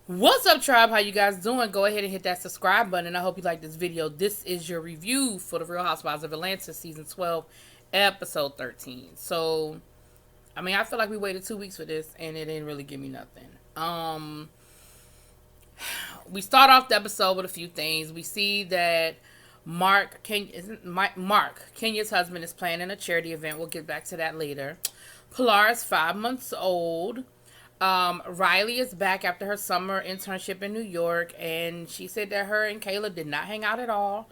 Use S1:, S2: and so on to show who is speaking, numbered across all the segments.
S1: What's up, tribe? How you guys doing? Go ahead and hit that subscribe button. I hope you like this video. This is your review for the Real Housewives of Atlanta season 12, episode 13. So, I feel like we waited 2 weeks for this, and it didn't really give me nothing. We start off the episode with a few things. We see that Mark, Kenya's husband, is planning a charity event. We'll get back to that later. Pilar is 5 months old. Riley is back after her summer internship in New York, and she said that her and Kayla did not hang out at all.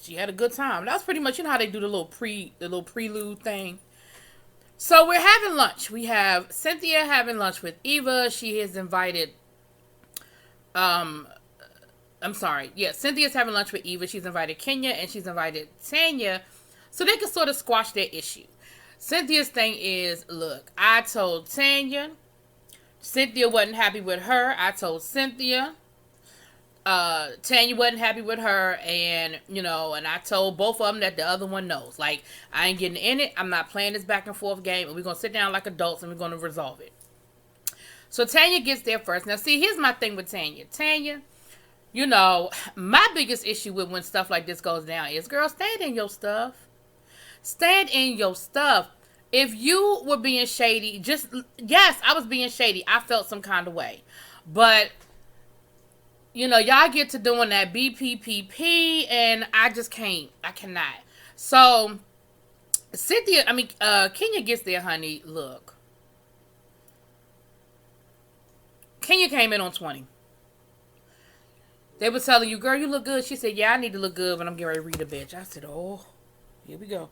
S1: She had a good time. That's pretty much how they do the little prelude thing. So we're having lunch. We have Cynthia having lunch with Eva. She has invited. Cynthia's having lunch with Eva. She's invited Kenya and she's invited Tanya, so they can sort of squash their issue. Cynthia's thing is, look, I told Tanya, Cynthia wasn't happy with her. I told Cynthia, Tanya wasn't happy with her, and I told both of them that the other one knows. Like, I ain't getting in it. I'm not playing this back and forth game, and we're gonna sit down like adults and we're gonna resolve it. So Tanya gets there first. Now, see, here's my thing with Tanya. Tanya, my biggest issue with when stuff like this goes down is, girl, stand in your stuff. Stand in your stuff. If you were being shady, yes, I was being shady. I felt some kind of way. But, y'all get to doing that BPPP, and I just can't. I cannot. So, Kenya gets there, honey. Look. Kenya came in on 20. They were telling you, girl, you look good. She said, yeah, I need to look good when I'm getting ready to read a bitch. I said, oh, here we go.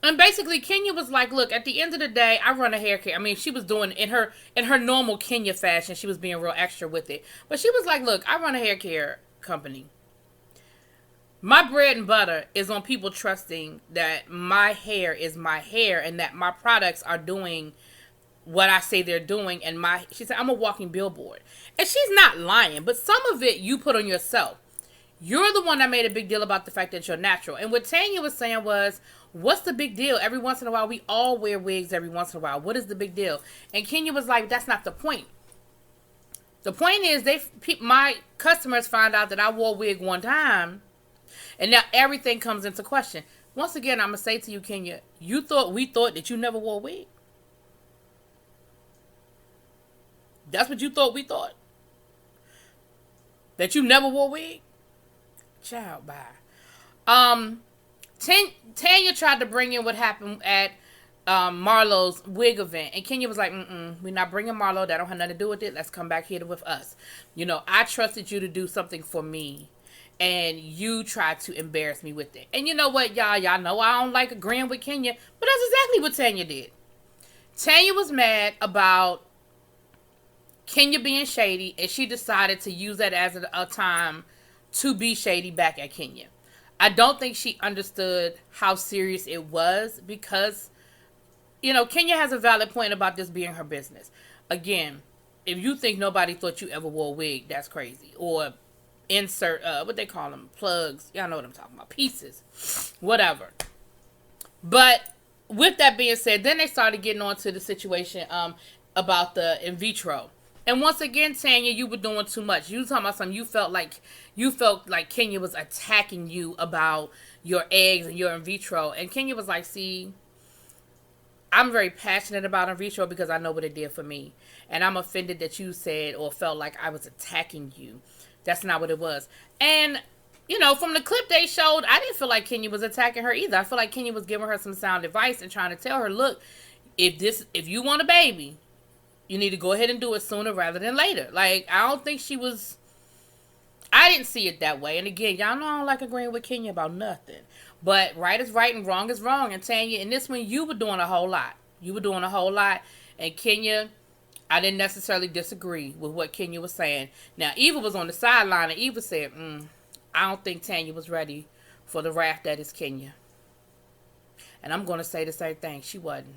S1: And basically, Kenya was like, look, at the end of the day, I run a hair care. She was doing in her normal Kenya fashion. She was being real extra with it. But she was like, look, I run a hair care company. My bread and butter is on people trusting that my hair is my hair and that my products are doing what I say they're doing. And she said, I'm a walking billboard. And she's not lying, but some of it you put on yourself. You're the one that made a big deal about the fact that you're natural. And what Tanya was saying was, what's the big deal? Every once in a while, we all wear wigs every once in a while. What is the big deal? And Kenya was like, that's not the point. The point is, my customers find out that I wore a wig one time, and now everything comes into question. Once again, I'm going to say to you, Kenya, we thought that you never wore a wig? That's what you thought we thought? That you never wore a wig? Child, bye. Tanya tried to bring in what happened at Marlo's wig event, and Kenya was like, we're not bringing Marlo. That don't have nothing to do with it. Let's come back here with us. I trusted you to do something for me, and you tried to embarrass me with it. And you know what, y'all know I don't like agreeing with Kenya, but that's exactly what Tanya did. Tanya was mad about Kenya being shady, and she decided to use that as a time to be shady back at Kenya. I don't think she understood how serious it was because, Kenya has a valid point about this being her business. Again, if you think nobody thought you ever wore a wig, that's crazy. Or insert, what they call them, plugs. Y'all know what I'm talking about. Pieces. Whatever. But with that being said, then they started getting on to the situation about the in vitro. And once again, Tanya, you were doing too much. You were talking about something you felt like Kenya was attacking you about your eggs and your in vitro. And Kenya was like, see, I'm very passionate about in vitro because I know what it did for me. And I'm offended that you said or felt like I was attacking you. That's not what it was. And, from the clip they showed, I didn't feel like Kenya was attacking her either. I feel like Kenya was giving her some sound advice and trying to tell her, look, if you want a baby, you need to go ahead and do it sooner rather than later. Like, I don't think I didn't see it that way. And again, y'all know I don't like agreeing with Kenya about nothing. But right is right and wrong is wrong. And Tanya, in this one, you were doing a whole lot. And Kenya, I didn't necessarily disagree with what Kenya was saying. Now, Eva was on the sideline, and Eva said, I don't think Tanya was ready for the wrath that is Kenya. And I'm going to say the same thing. She wasn't.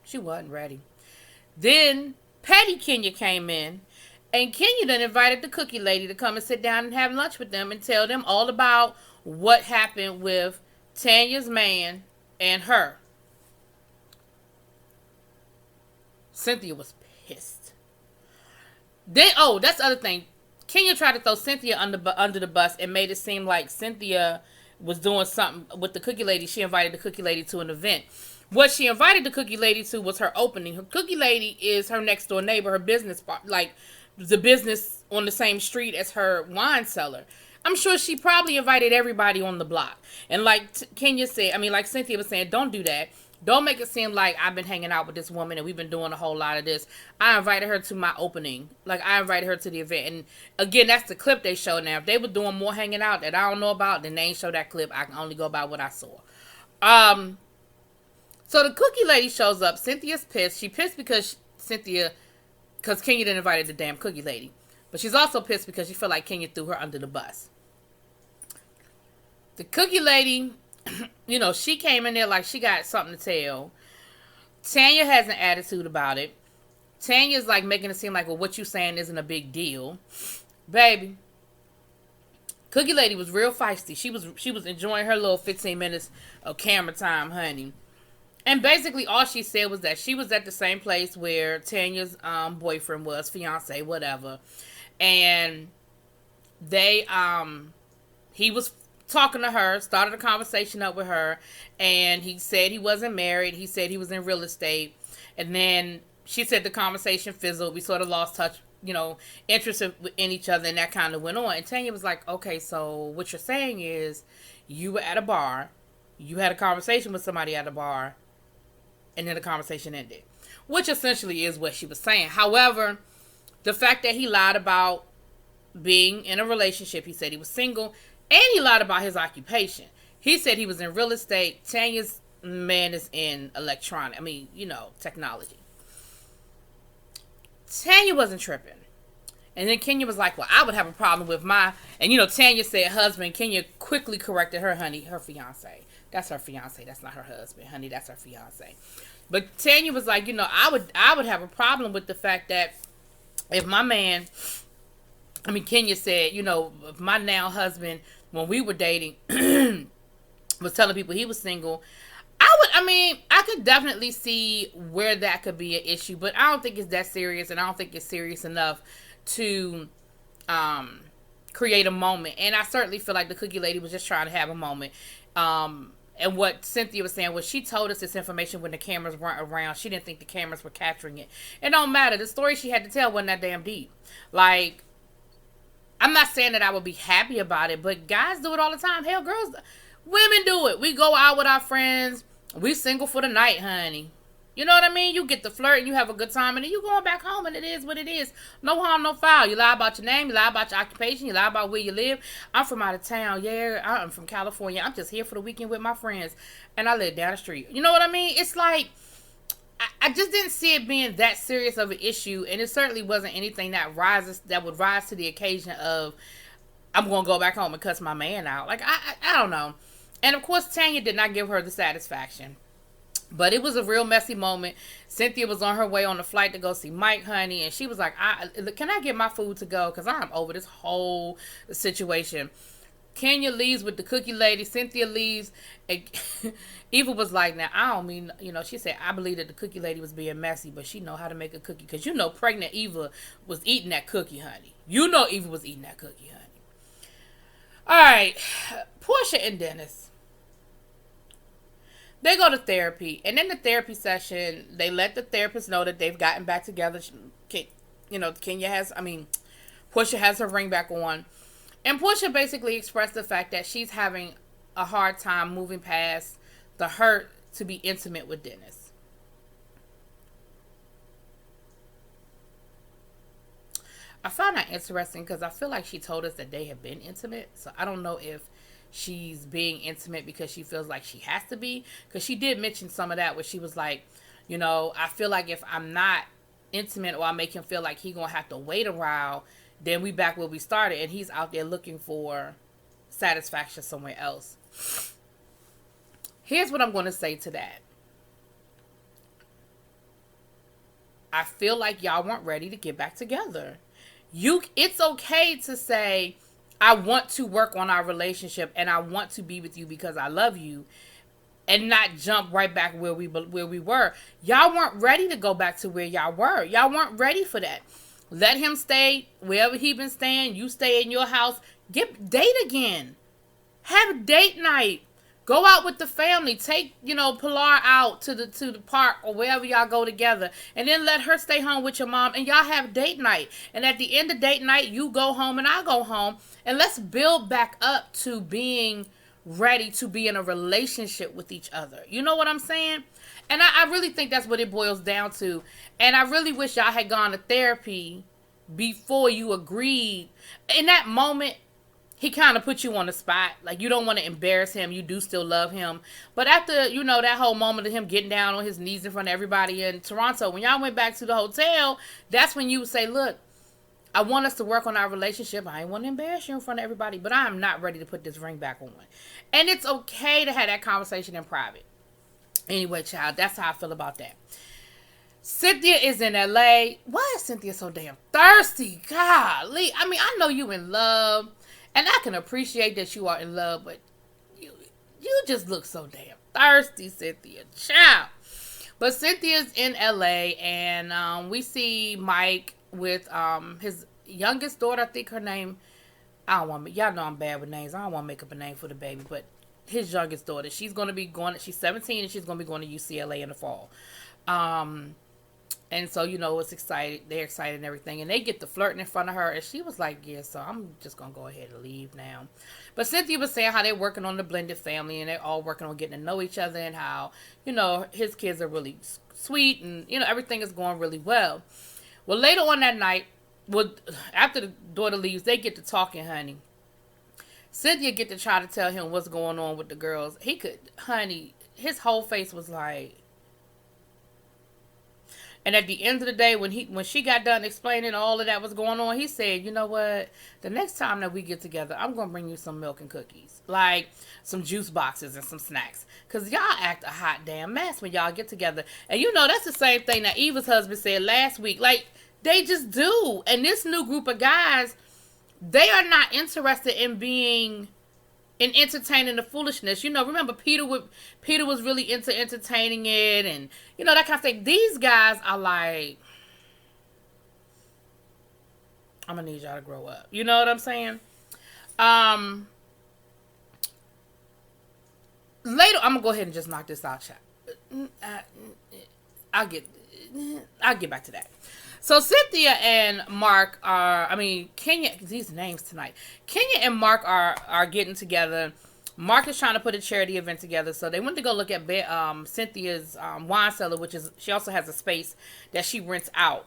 S1: She wasn't ready. Then Patty Kenya came in, and Kenya then invited the cookie lady to come and sit down and have lunch with them and tell them all about what happened with Tanya's man and her. Cynthia was pissed. Then, oh, that's the other thing. Kenya tried to throw Cynthia under the bus and made it seem like Cynthia was doing something with the cookie lady. She invited the cookie lady to an event. What she invited the cookie lady to was her opening. Her cookie lady is her next door neighbor, her business, like the business on the same street as her wine cellar. I'm sure she probably invited everybody on the block. And like Kenya said, like Cynthia was saying, don't do that. Don't make it seem like I've been hanging out with this woman and we've been doing a whole lot of this. I invited her to my opening. Like, I invited her to the event. And again, that's the clip they showed. Now, if they were doing more hanging out that I don't know about, then they ain't show that clip. I can only go by what I saw. So the cookie lady shows up. Cynthia's pissed. She pissed because Kenya didn't invite the damn cookie lady. But she's also pissed because she felt like Kenya threw her under the bus. The cookie lady, she came in there like she got something to tell. Tanya has an attitude about it. Tanya's like making it seem like, well, what you saying isn't a big deal. Baby, cookie lady was real feisty. She was enjoying her little 15 minutes of camera time, honey. And basically all she said was that she was at the same place where Tanya's boyfriend was, fiance, whatever. And he was talking to her, started a conversation up with her, and he said he wasn't married. He said he was in real estate. And then she said the conversation fizzled. We sort of lost touch, interest in each other, and that kind of went on. And Tanya was like, okay, so what you're saying is you were at a bar, you had a conversation with somebody at a bar, and then the conversation ended. Which essentially is what she was saying. However, the fact that he lied about being in a relationship, he said he was single, and he lied about his occupation. He said he was in real estate. Tanya's man is in technology. Tanya wasn't tripping. And then Kenya was like, well, I would have a problem with and Tanya said husband. Kenya quickly corrected her, honey, her fiance. That's her fiance. That's not her husband, honey. That's her fiance. But Tanya was like, I would have a problem with the fact that if my man, Kenya said, if my now husband, when we were dating, was telling people he was single, I could definitely see where that could be an issue, but I don't think it's that serious, and I don't think it's serious enough to create a moment. And I certainly feel like the cookie lady was just trying to have a moment. And what Cynthia was saying was she told us this information when the cameras weren't around. She didn't think the cameras were capturing it. It don't matter. The story she had to tell wasn't that damn deep. Like, I'm not saying that I would be happy about it, but guys do it all the time. Hell, women do it. We go out with our friends. We single for the night, honey. You know what I mean? You get to flirt and you have a good time, and then you going back home, and it is what it is. No harm, no foul. You lie about your name. You lie about your occupation. You lie about where you live. I'm from out of town. Yeah, I'm from California. I'm just here for the weekend with my friends, and I live down the street. You know what I mean? It's like, I just didn't see it being that serious of an issue, and it certainly wasn't anything that would rise to the occasion of I'm going to go back home and cuss my man out. Like, I don't know. And of course, Tanya did not give her the satisfaction. But it was a real messy moment. Cynthia was on her way on the flight to go see Mike, honey, and she was like, can I get my food to go? Because I'm over this whole situation. Kenya leaves with the cookie lady. Cynthia leaves. And Eva was like, now, I don't mean, she said, I believe that the cookie lady was being messy, but she know how to make a cookie. Because pregnant Eva was eating that cookie, honey. Eva was eating that cookie, honey. All right. Porsha and Dennis. They go to therapy. And in the therapy session, they let the therapist know that they've gotten back together. Porsha has her ring back on. And Porsha basically expressed the fact that she's having a hard time moving past the hurt to be intimate with Dennis. I found that interesting because I feel like she told us that they have been intimate. So I don't know if she's being intimate because she feels like she has to be. Because she did mention some of that where she was like, I feel like if I'm not intimate or I make him feel like he going to have to wait a while, then we back where we started, and he's out there looking for satisfaction somewhere else. Here's what I'm going to say to that. I feel like y'all weren't ready to get back together. It's okay to say, I want to work on our relationship, and I want to be with you because I love you. and not jump right back where we were. Y'all weren't ready to go back to where y'all were. Y'all weren't ready for that. Let him stay wherever he been staying. You stay in your house. Date again. Have a date night. Go out with the family. Take, Pilar out to the park or wherever y'all go together. And then let her stay home with your mom and y'all have date night. And at the end of date night, you go home and I go home. And let's build back up to being ready to be in a relationship with each other. You know what I'm saying? And I really think that's what it boils down to. And I really wish y'all had gone to therapy before you agreed. In that moment, he kind of put you on the spot. Like, you don't want to embarrass him. You do still love him. But after, that whole moment of him getting down on his knees in front of everybody in Toronto, when y'all went back to the hotel, that's when you would say, look, I want us to work on our relationship. I ain't want to embarrass you in front of everybody, but I am not ready to put this ring back on. And it's okay to have that conversation in private. Anyway, child, that's how I feel about that. Cynthia is in LA. Why is Cynthia so damn thirsty? Golly. I mean, I know you in love. And I can appreciate that you are in love, but you just look so damn thirsty, Cynthia. Child. But Cynthia's in LA, and we see Mike with his youngest daughter. I think her name, y'all know I'm bad with names. I don't want to make up a name for the baby, but his youngest daughter. She's 17, and she's going to be going to UCLA in the fall. And so, it's excited. They're excited and everything. And they get to flirting in front of her. And she was like, yeah, so I'm just going to go ahead and leave now. But Cynthia was saying how they're working on the blended family. And they're all working on getting to know each other. And how, his kids are really sweet. And, everything is going really well. Well, later on that night, after the daughter leaves, they get to talking, honey. Cynthia get to try to tell him what's going on with the girls. His whole face was like... And at the end of the day, when she got done explaining all of that was going on, he said, you know what? The next time that we get together, I'm going to bring you some milk and cookies. Like some juice boxes and some snacks. Because y'all act a hot damn mess when y'all get together. And that's the same thing that Eva's husband said last week. Like, they just do. And this new group of guys, they are not interested in entertaining the foolishness. Remember Peter was really into entertaining it and that kind of thing. These guys are like, I'm gonna need y'all to grow up. You know what I'm saying? Later, I'm gonna go ahead and just knock this out, chat. I'll get back to that. So Cynthia and Mark Kenya, these names tonight. Kenya and Mark are getting together. Mark is trying to put a charity event together. So they went to go look at Cynthia's wine cellar, she also has a space that she rents out.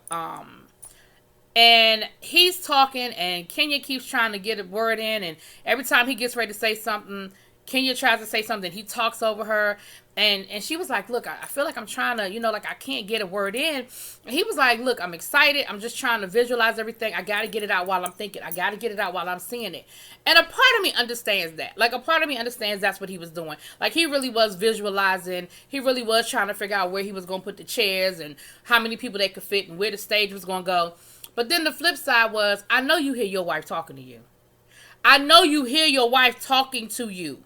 S1: And he's talking and Kenya keeps trying to get a word in. And every time he gets ready to say something, Kenya tries to say something. He talks over her. And she was like, look, I feel like I'm trying to, I can't get a word in. And he was like, look, I'm excited. I'm just trying to visualize everything. I got to get it out while I'm thinking. I got to get it out while I'm seeing it. And a part of me understands that. Like, a part of me understands that's what he was doing. Like, he really was visualizing. He really was trying to figure out where he was going to put the chairs and how many people they could fit and where the stage was going to go. But then the flip side was, I know you hear your wife talking to you. I know you hear your wife talking to you.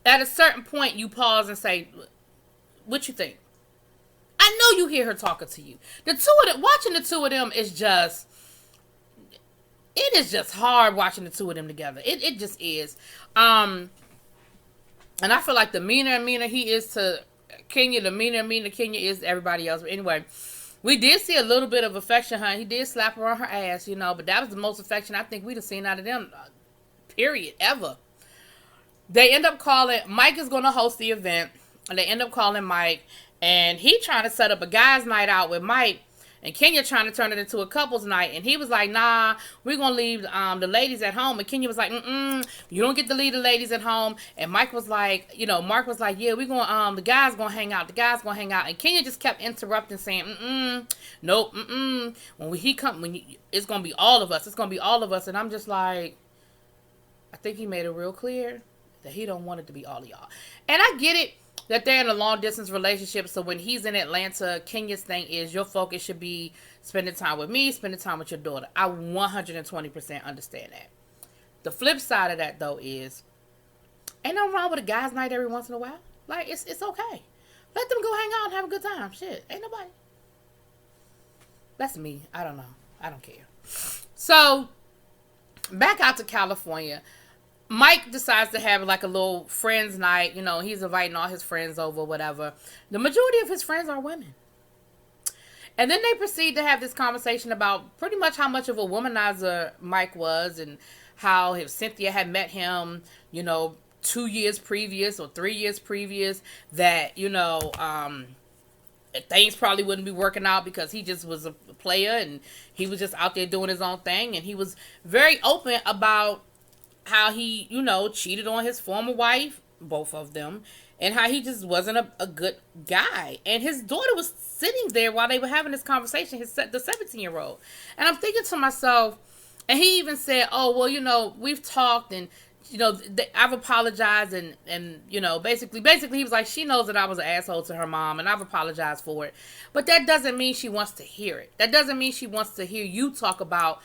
S1: At a certain point, you pause and say, what you think? I know you hear her talking to you. Watching the two of them is just, it is just hard watching the two of them together. It just is. And I feel like the meaner and meaner he is to Kenya, the meaner and meaner Kenya is to everybody else. But anyway, we did see a little bit of affection, honey. He did slap her on her ass, but that was the most affection I think we'd have seen out of them, period, ever. They end up calling, Mike is going to host the event, and they end up calling Mike, and he trying to set up a guy's night out with Mike, and Kenya trying to turn it into a couple's night, and he was like, nah, we're going to leave the ladies at home, and Kenya was like, you don't get to leave the ladies at home, and Mike was like, Mark was like, yeah, we're going the guys going to hang out, and Kenya just kept interrupting, saying, nope, it's going to be all of us, and I'm just like, I think he made it real clear that he don't want it to be all of y'all. And I get it that they're in a long distance relationship. So when he's in Atlanta, Kenya's thing is your focus should be spending time with me, spending time with your daughter. I 120% understand that. The flip side of that though is, ain't nothing wrong with a guy's night every once in a while. Like, it's okay. Let them go hang out and have a good time. Shit, ain't nobody. That's me. I don't know. I don't care. So, back out to California. Mike decides to have like a little friends night. You know, he's inviting all his friends over, whatever. The majority of his friends are women. And then they proceed to have this conversation about pretty much how much of a womanizer Mike was, and how if Cynthia had met him, 2 years previous or 3 years previous, that, things probably wouldn't be working out because he just was a player and he was just out there doing his own thing. And he was very open about how he, cheated on his former wife, both of them, and how he just wasn't a good guy. And his daughter was sitting there while they were having this conversation, the 17-year-old. And I'm thinking to myself, and he even said, oh, well, we've talked and, I've apologized and basically he was like, she knows that I was an asshole to her mom and I've apologized for it. But that doesn't mean she wants to hear it. That doesn't mean she wants to hear you talk about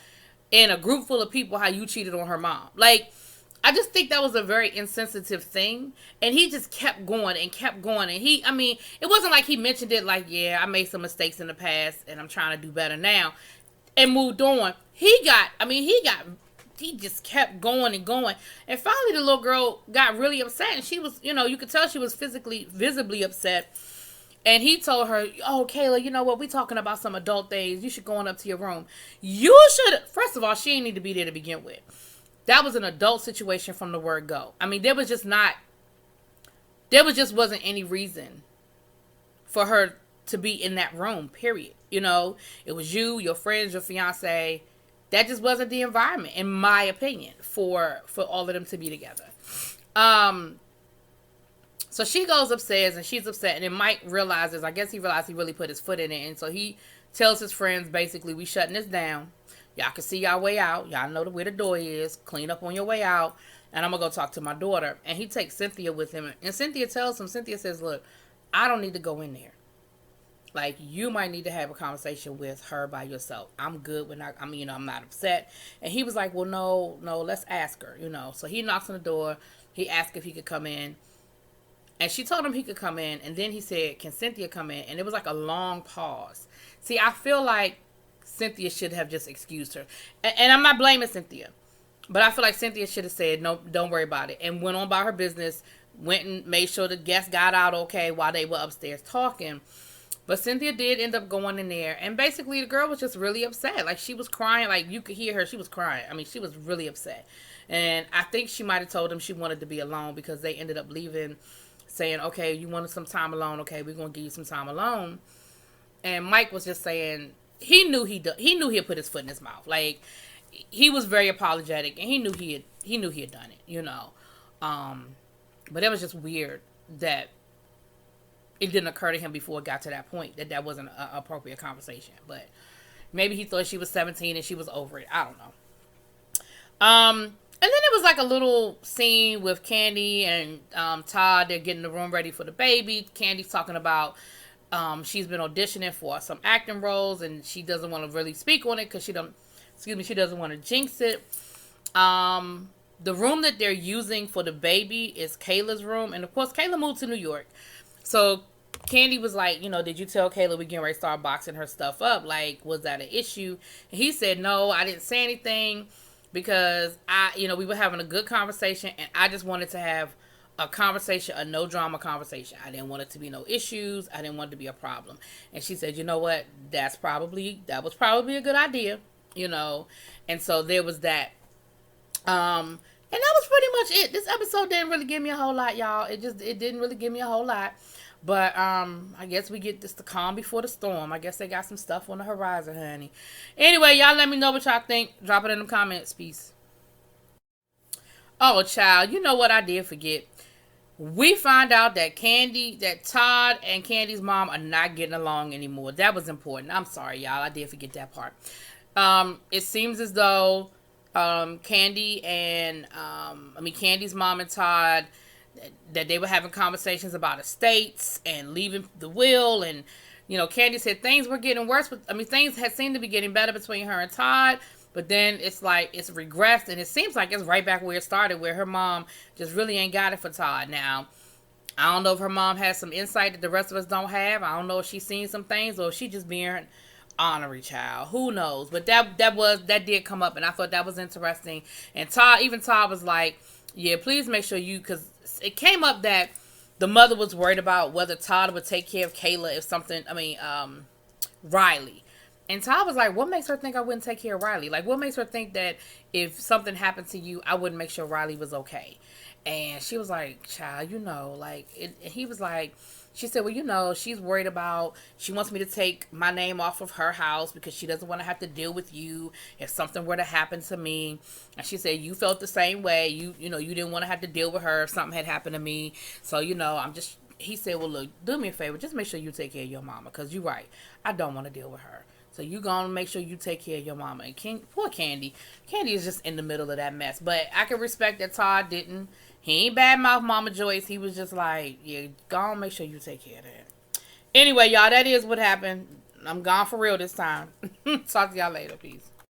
S1: in a group full of people how you cheated on her mom. Like, I just think that was a very insensitive thing. And he just kept going and kept going. And it wasn't like he mentioned it like, yeah, I made some mistakes in the past and I'm trying to do better now, and moved on. He just kept going and going. And finally the little girl got really upset. And she was, you could tell she was visibly upset. And he told her, oh, Kayla, you know what? We talking about some adult things. You should go on up to your room. You should, first of all, she didn't need to be there to begin with. That was an adult situation from the word go. There wasn't any reason for her to be in that room, period. It was you, your friends, your fiance. That just wasn't the environment, in my opinion, for all of them to be together. So she goes upstairs and she's upset. And then Mike realizes, I guess he realized he really put his foot in it. And so he tells his friends, basically, we shutting this down. Y'all can see y'all way out. Y'all know where the door is. Clean up on your way out. And I'm going to go talk to my daughter. And he takes Cynthia with him. And Cynthia says, look, I don't need to go in there. Like, you might need to have a conversation with her by yourself. I'm good when I'm not upset. And he was like, well, no, let's ask her, So he knocks on the door. He asked if he could come in. And she told him he could come in. And then he said, can Cynthia come in? And it was like a long pause. See, I feel like Cynthia should have just excused her. And I'm not blaming Cynthia. But I feel like Cynthia should have said, no, don't worry about it. And went on about her business. Went and made sure the guests got out okay while they were upstairs talking. But Cynthia did end up going in there. And basically the girl was just really upset. Like, she was crying. Like, you could hear her. She was crying. She was really upset. And I think she might have told him she wanted to be alone because they ended up leaving, saying, okay, you wanted some time alone. Okay, we're going to give you some time alone. And Mike was just saying, he knew he had put his foot in his mouth. Like, he was very apologetic and he knew he had done it, But it was just weird that it didn't occur to him before it got to that point that wasn't an appropriate conversation. But maybe he thought she was 17 and she was over it. I don't know. And then it was like a little scene with Candy and Todd. They're getting the room ready for the baby. Candy's talking about she's been auditioning for some acting roles and she doesn't want to really speak on it because she doesn't want to jinx it. The room that they're using for the baby is Kayla's room. And of course, Kayla moved to New York. So Candy was like, did you tell Kayla we getting ready to start boxing her stuff up? Like, was that an issue? And he said, no, I didn't say anything because we were having a good conversation and I just wanted to have a conversation, a no drama conversation. I didn't want it to be no issues. I didn't want it to be a problem. And she said, you know what? That was probably a good idea, And so there was that. And that was pretty much it. This episode didn't really give me a whole lot, y'all. It didn't really give me a whole lot. But I guess we get this the calm before the storm. I guess they got some stuff on the horizon, honey. Anyway, y'all let me know what y'all think. Drop it in the comments. Peace. Oh, child, you know what I did forget? We find out that Todd and Candy's mom are not getting along anymore. That was important. I'm sorry, y'all. I did forget that part. It seems as though Candy's mom and Todd, that they were having conversations about estates and leaving the will. And, Candy said things were getting worse. Things had seemed to be getting better between her and Todd. But then it's like it's regressed, and it seems like it's right back where it started, where her mom just really ain't got it for Todd. Now, I don't know if her mom has some insight that the rest of us don't have. I don't know if she's seen some things or if she just being honorary child. Who knows? But that did come up, and I thought that was interesting. And Todd was like, yeah, please make sure you, because it came up that the mother was worried about whether Todd would take care of Kayla if something, Riley. And Todd was like, what makes her think I wouldn't take care of Riley? Like, what makes her think that if something happened to you, I wouldn't make sure Riley was okay? And she was like, child, he was like, she said, well, she's worried about, she wants me to take my name off of her house because she doesn't want to have to deal with you if something were to happen to me. And she said, you felt the same way. You didn't want to have to deal with her if something had happened to me. So, he said, well, look, do me a favor. Just make sure you take care of your mama, because you're right. I don't want to deal with her. So you gonna make sure you take care of your mama. And poor Candy. Candy is just in the middle of that mess. But I can respect that Todd didn't. He ain't badmouth Mama Joyce. He was just like, yeah, go on, make sure you take care of that. Anyway, y'all, that is what happened. I'm gone for real this time. Talk to y'all later. Peace.